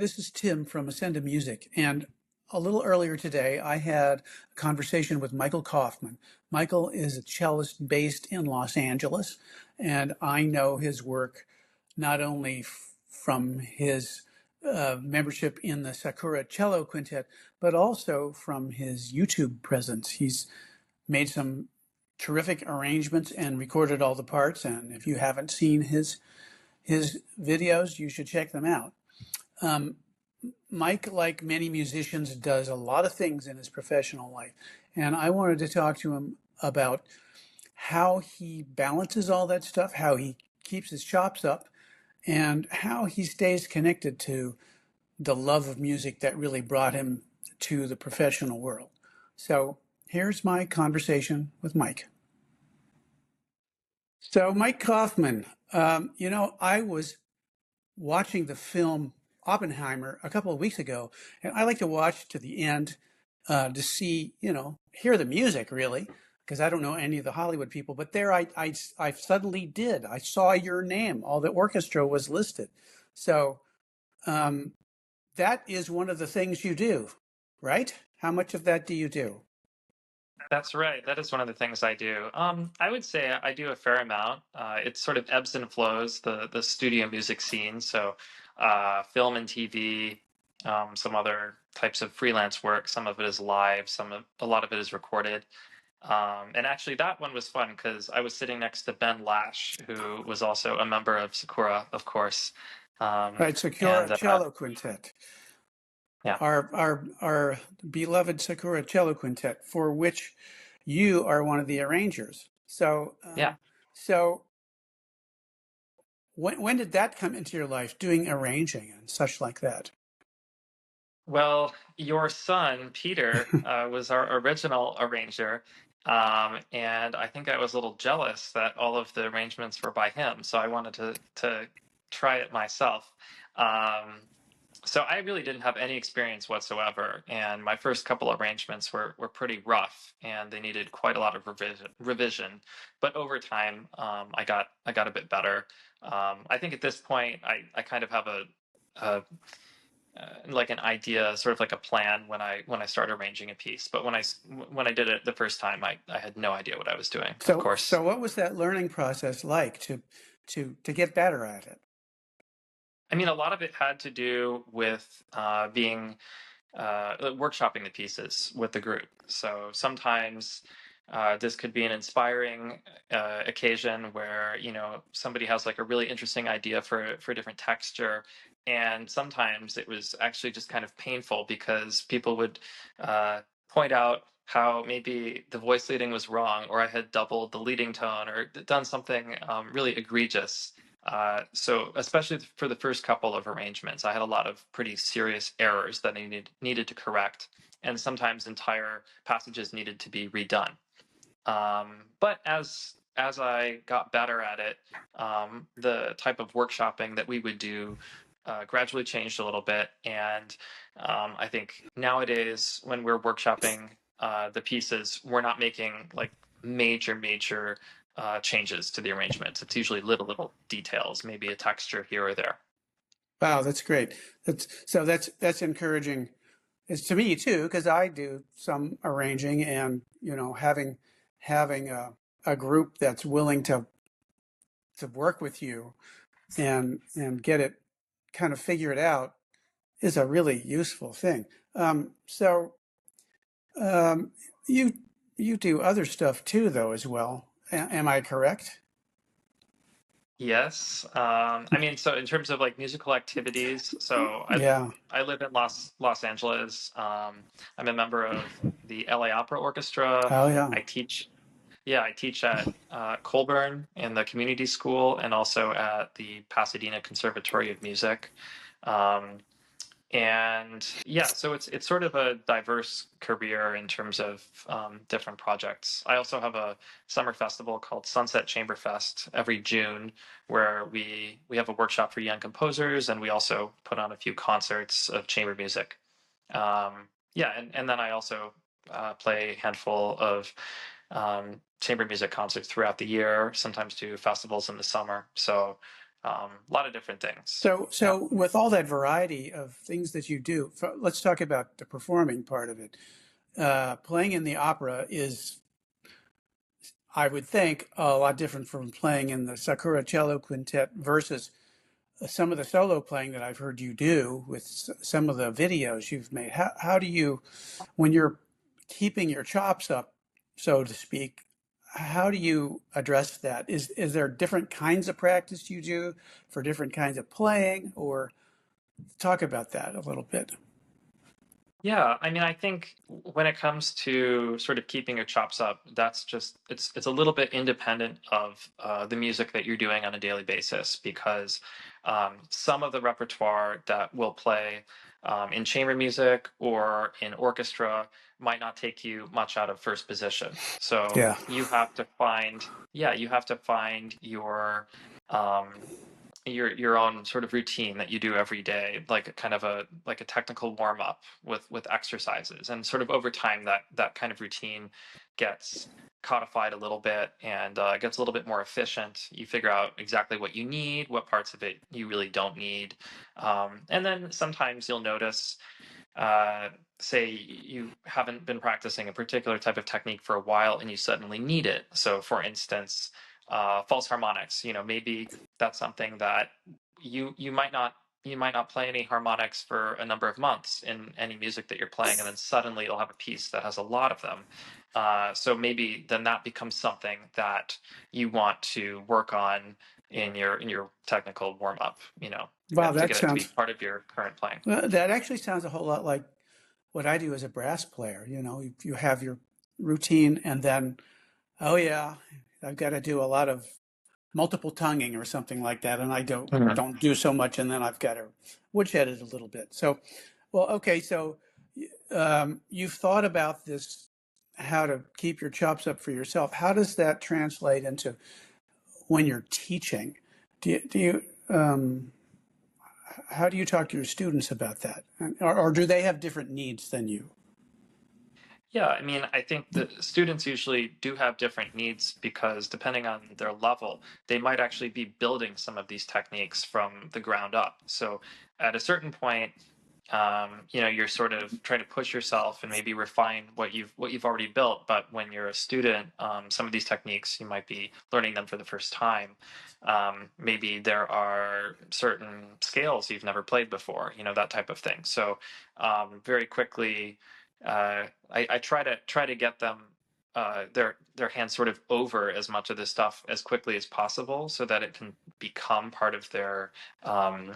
this is Tim from Ascenda Music. And a little earlier today, I had a conversation with Michael Kaufman. Michael is a cellist based in Los Angeles, and I know his work not only from his membership in the SAKURA Cello Quintet, but also from his YouTube presence. He's made some terrific arrangements and recorded all the parts. And if you haven't seen his videos, you should check them out. Mike, like many musicians, does a lot of things in his professional life. And I wanted to talk to him about how he balances all that stuff, how he keeps his chops up, and how he stays connected to the love of music that really brought him to the professional world. So here's my conversation with Mike. So Mike Kaufman, I was watching the film Oppenheimer a couple of weeks ago, and I like to watch to the end to see, hear the music really, because I don't know any of the Hollywood people. But there, I suddenly did. I saw your name. All the orchestra was listed. So that is one of the things you do, right? How much of that do you do? That's right. That is one of the things I do. I would say I do a fair amount. It sort of ebbs and flows, the studio music scene. So, film and TV, some other types of freelance work. Some of it is live. A lot of it is recorded. And actually, that one was fun because I was sitting next to Ben Lash, who was also a member of Sakura, of course. Right, SAKURA And Cello Quintet. yeah. Our beloved SAKURA Cello Quintet, for which you are one of the arrangers. So Yeah. So when did that come into your life, doing arranging and such like that? Well, your son, Peter, was our original arranger. And I think I was a little jealous that all of the arrangements were by him. So I wanted to try it myself. So I really didn't have any experience whatsoever. And my first couple arrangements were pretty rough and they needed quite a lot of revision. But over time, I got a bit better. I think at this point, I kind of have a like an idea, sort of like a plan when I start arranging a piece. But when I did it the first time, I had no idea what I was doing. Of course. So what was that learning process like to get better at it? I mean, a lot of it had to do with being workshopping the pieces with the group. So sometimes this could be an inspiring occasion where somebody has like a really interesting idea for a different texture, and sometimes it was actually just kind of painful because people would point out how maybe the voice leading was wrong, or I had doubled the leading tone, or done something really egregious. So especially for the first couple of arrangements, I had a lot of pretty serious errors that I needed to correct, and sometimes entire passages needed to be redone. But as I got better at it, the type of workshopping that we would do gradually changed a little bit, and I think nowadays when we're workshopping the pieces, we're not making like major changes to the arrangement. It's usually little details, maybe a texture here or there. Wow, that's great. That's encouraging. It's to me too, because I do some arranging, and having a group that's willing to work with you and get it kind of figure it out is a really useful thing. So you do other stuff too, though, as well. Am I correct? Yes. I mean, so in terms of like musical activities, so Yeah. I live in Los Angeles. I'm a member of the LA Opera Orchestra. Oh, yeah. I teach, yeah, I teach at Colburn in the community school and also at the Pasadena Conservatory of Music. Um, and yeah, so it's sort of a diverse career in terms of different projects. I also have a summer festival called Sunset Chamber Fest every June, where we have a workshop for young composers, and we also put on a few concerts of chamber music. Yeah, and then I also play a handful of chamber music concerts throughout the year, sometimes do festivals in the summer. So A lot of different things. So, Yeah. so with all that variety of things that you do, let's talk about the performing part of it. Playing in the opera is, I would think, a lot different from playing in the Sakura Cello Quintet versus some of the solo playing that I've heard you do with some of the videos you've made. How do you, when you're keeping your chops up, so to speak, how do you address that? Is there different kinds of practice you do for different kinds of playing, or talk about that a little bit? Yeah, I mean, I think when it comes to sort of keeping your chops up, that's just it's a little bit independent of the music that you're doing on a daily basis because some of the repertoire that we'll play in chamber music or in orchestra might not take you much out of first position. So Yeah. you have to find, yeah, you have to find um, your own sort of routine that you do every day, like a kind of a like a technical warm up with exercises, and sort of over time that kind of routine gets codified a little bit and gets a little bit more efficient. You figure out exactly what you need, what parts of it you really don't need, and then sometimes you'll notice uh, say you haven't been practicing a particular type of technique for a while and you suddenly need it. So, for instance, false harmonics. You know, maybe that's something that you might not play any harmonics for a number of months in any music that you're playing, and then suddenly you'll have a piece that has a lot of them. So maybe then that becomes something that you want to work on in your technical warm up. You know, Wow, to that get it to be sounds, part of your current playing. that actually sounds a whole lot like what I do as a brass player. You have your routine, and then, oh yeah, I've got to do a lot of multiple tonguing or something like that, and I don't do so much, and then I've got to woodshed it a little bit. So, well, okay, so you've thought about this, how to keep your chops up for yourself. How does that translate into when you're teaching? Do you how do you talk to your students about that, or do they have different needs than you? Yeah, I mean, I think the students usually do have different needs because depending on their level, they might actually be building some of these techniques from the ground up. So at a certain point, you know, you're sort of trying to push yourself and maybe refine what you've already built. But when you're a student, some of these techniques you might be learning them for the first time. Maybe there are certain scales you've never played before, you know, that type of thing. So very quickly I try to get them their hands sort of over as much of this stuff as quickly as possible, so that it can become part of their um,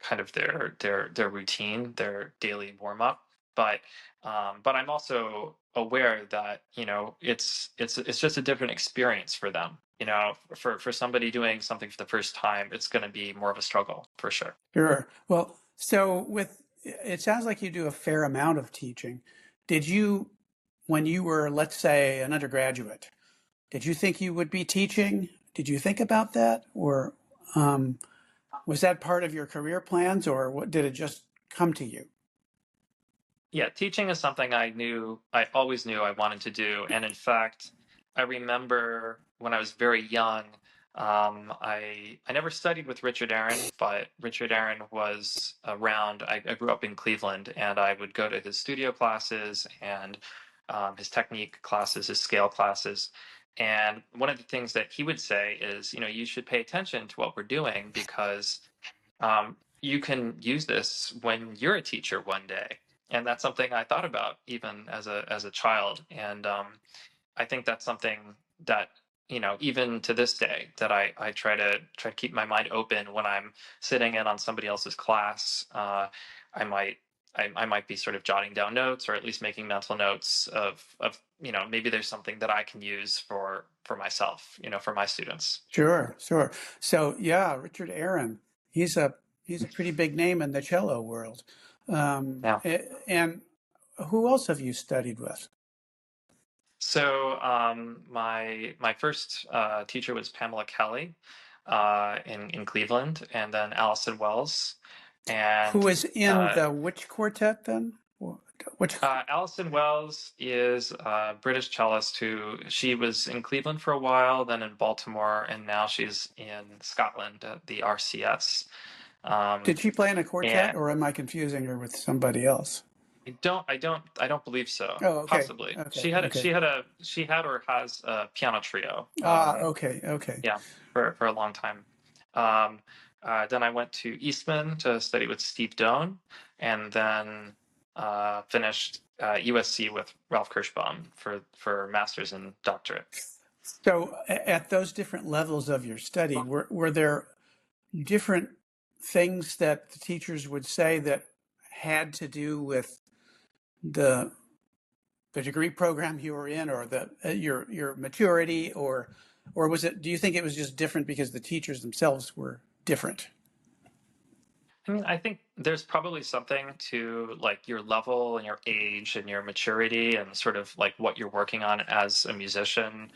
kind of their routine, their daily warm up. But I'm also aware that you know it's just a different experience for them. You know, for somebody doing something for the first time, it's going to be more of a struggle for sure. Sure. Well, so with it sounds like you do a fair amount of teaching. Did you, when you were, let's say, an undergraduate, did you think you would be teaching? Did you think about that, or um, was that part of your career plans, or what, did it just come to you? Yeah, teaching is something I always knew I wanted to do. And in fact, I remember when I was very young, I never studied with Richard Aaron, but Richard Aaron was around. I grew up in Cleveland, and I would go to his studio classes and his technique classes, his scale classes. And one of the things that he would say is, you know, you should pay attention to what we're doing because you can use this when you're a teacher one day. And that's something I thought about even as a child. And I think that's something that you know even to this day that I try to keep my mind open when I'm sitting in on somebody else's class. I might I might be sort of jotting down notes or at least making mental notes of you know maybe there's something that I can use for myself, you know, for my students. Sure, sure. So yeah, Richard Aaron, he's a he's a pretty big name in the cello world. Yeah. And who else have you studied with? So my first teacher was Pamela Kelly in Cleveland, and then Allison Wells, Who and is in uh, the which quartet then? Which Alison Wells is a British cellist who she was in Cleveland for a while, then in Baltimore, and now she's in Scotland at the RCS. Um, did she play in a quartet, and or am I confusing her with somebody else? I don't believe so. Oh, okay, Possibly. okay, okay. She had or has a piano trio. Ah, okay, okay. Yeah, for a long time. Um, then I went to Eastman to study with Steve Doane, and then finished USC with Ralph Kirschbaum for master's and doctorate. So at those different levels of your study, were there different things that the teachers would say that had to do with the the degree program you were in, or the your maturity, or was it? Do you think it was just different because the teachers themselves were different? I mean, I think there's probably something to like your level and your age and your maturity and sort of like what you're working on as a musician,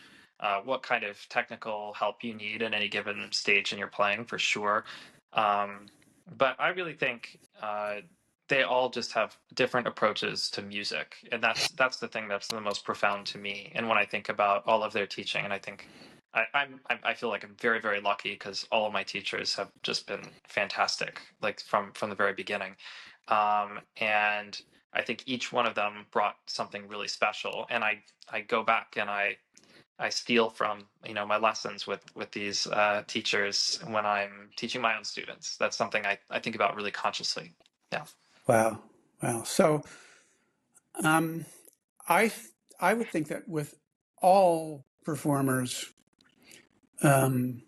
what kind of technical help you need in any given stage in your playing for sure. Um, but I really think they all just have different approaches to music, and that's the thing that's the most profound to me. And when I think about all of their teaching, and I think I feel like I'm very, very lucky because all of my teachers have just been fantastic, like from the very beginning. And I think each one of them brought something really special. And I go back and I steal from my lessons with these teachers when I'm teaching my own students. That's something I think about really consciously. Yeah. Wow, wow. So um, I I would think that with all performers, um,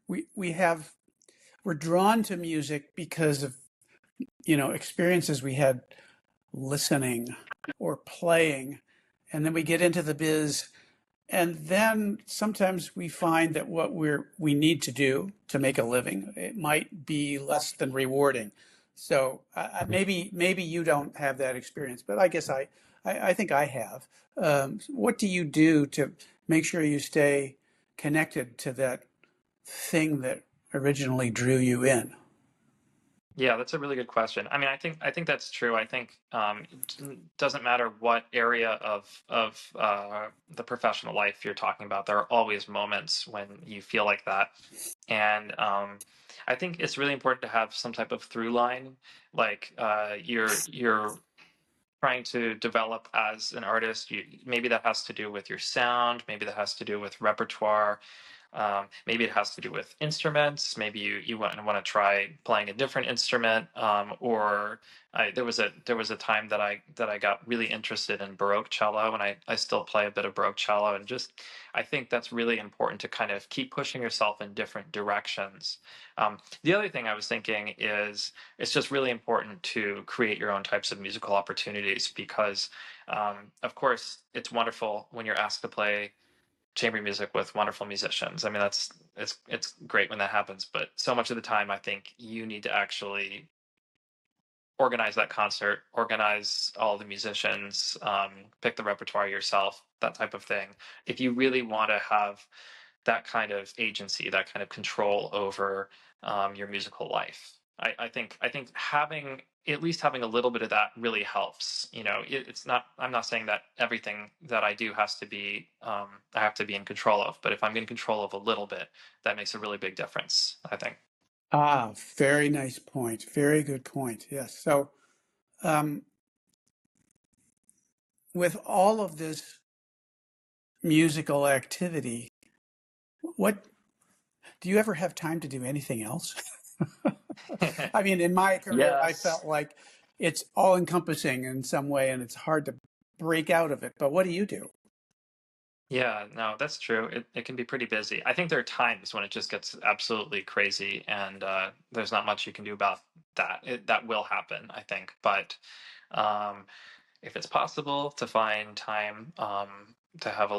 we have we're drawn to music because of experiences we had listening or playing, and then we get into the biz, and then sometimes we find that what we need to do to make a living, it might be less than rewarding. So maybe you don't have that experience, but I guess I think I have. What do you do to make sure you stay connected to that thing that originally drew you in? Yeah, that's a really good question. I mean, I think that's true. I think it doesn't matter what area of the professional life you're talking about. There are always moments when you feel like that, and I think it's really important to have some type of through line. Like you're trying to develop as an artist. Maybe that has to do with your sound. Maybe that has to do with repertoire. Maybe it has to do with instruments. Maybe you want to try playing a different instrument. Or there was a time that I got really interested in Baroque cello, and I still play a bit of Baroque cello. And just I think that's really important to kind of keep pushing yourself in different directions. The other thing I was thinking is it's just really important to create your own types of musical opportunities because, of course, it's wonderful when you're asked to play chamber music with wonderful musicians. I mean, it's great when that happens, but so much of the time, I think you need to actually organize that concert, organize all the musicians, pick the repertoire yourself, that type of thing. If you really want to have that kind of agency, that kind of control over your musical life. I think having at least having a little bit of that really helps. It's not. I'm not saying that everything that I do has to be I have to be in control of, but if I'm in control of a little bit, that makes a really big difference. I think. Ah, very nice point. Very good point. Yes. So, um, with all of this musical activity, what do you ever have time to do anything else? I mean, in my career, I Yes. felt like it's all encompassing in some way and it's hard to break out of it. But what do you do? Yeah, no, that's true. It can be pretty busy. I think there are times when it just gets absolutely crazy, and there's not much you can do about that. That will happen, I think. But um, if it's possible to find time to have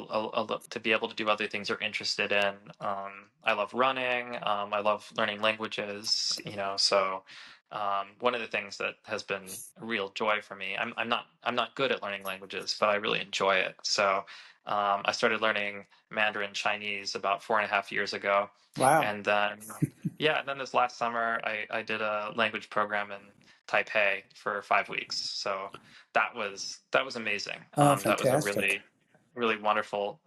to be able to do other things you're interested in, I love running. I love learning languages. So one of the things that has been a real joy for me. I'm not good at learning languages, but I really enjoy it. So I started learning Mandarin Chinese about 4.5 years ago, Wow. and then yeah, and then this last summer I did a language program in Taipei for 5 weeks. So that was amazing. Oh, That was a fantastic. really wonderful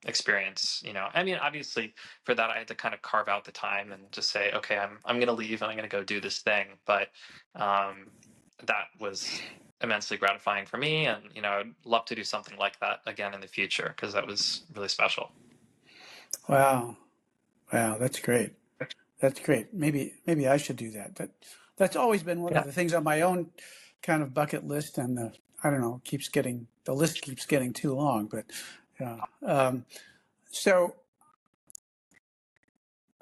experience. I mean, obviously for that I had to kind of carve out the time and just say, okay, I'm going to leave and I'm going to go do this thing. But um, that was immensely gratifying for me, and I'd love to do something like that again in the future because that was really special. Wow. Wow, that's great. That's great. Maybe I should do that. That's always been one of Yeah. the things on my own kind of bucket list, and I don't know, the list keeps getting too long. But yeah. So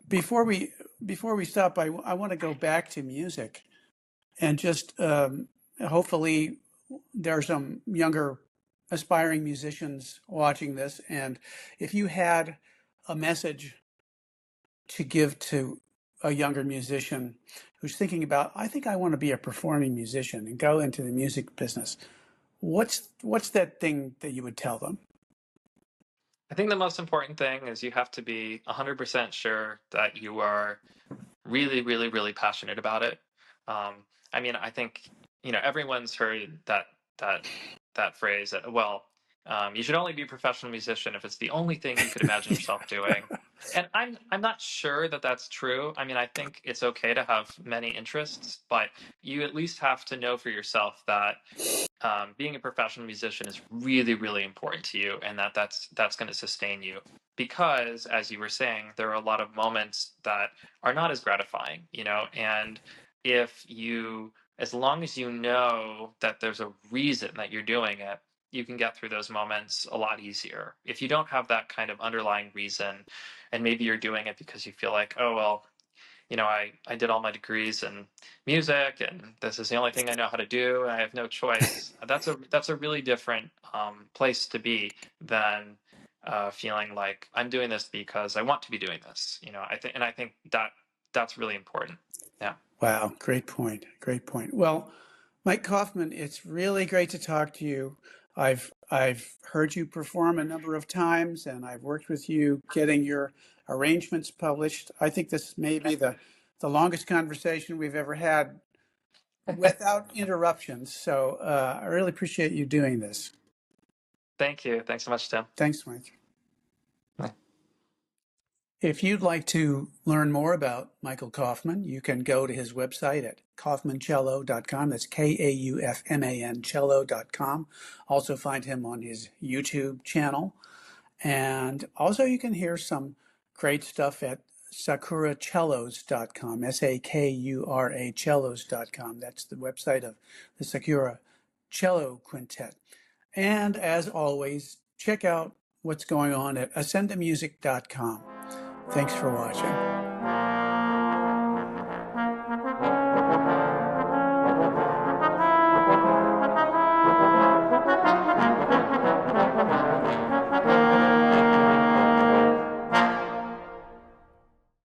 before we stop, I want to go back to music and just hopefully there are some younger aspiring musicians watching this, and if you had a message to give to a younger musician who's thinking about, I think I want to be a performing musician and go into the music business, what's that thing that you would tell them? I think the most important thing is you have to be 100% sure that you are really, really, really passionate about it. Um, I mean, I think everyone's heard that that phrase that, well, you should only be a professional musician if it's the only thing you could imagine yourself doing. And I'm not sure that that's true. I mean, I think it's okay to have many interests, but you at least have to know for yourself that being a professional musician is really, really important to you, and that's going to sustain you. Because, as you were saying, there are a lot of moments that are not as gratifying, and if you, as long as you know that there's a reason that you're doing it, you can get through those moments a lot easier. If you don't have that kind of underlying reason, and maybe you're doing it because you feel like, oh well, I did all my degrees in music, and this is the only thing I know how to do. I have no choice. That's a really different place to be than feeling like I'm doing this because I want to be doing this. I think that that's really important. Yeah. Wow, great point. Great point. Well, Mike Kaufman, it's really great to talk to you. I've heard you perform a number of times, and I've worked with you getting your arrangements published. I think this may be the longest conversation we've ever had without interruptions. So I really appreciate you doing this. Thank you. Thanks so much, Tim. Thanks, Mike. If you'd like to learn more about Michael Kaufman, you can go to his website at kaufmancello.com. That's Kaufman cello.com. Also find him on his YouTube channel. And also you can hear some great stuff at sakuracellos.com, SAKURA cellos.com. That's the website of the Sakura Cello Quintet. And as always, check out what's going on at ascendamusic.com. Thanks for watching.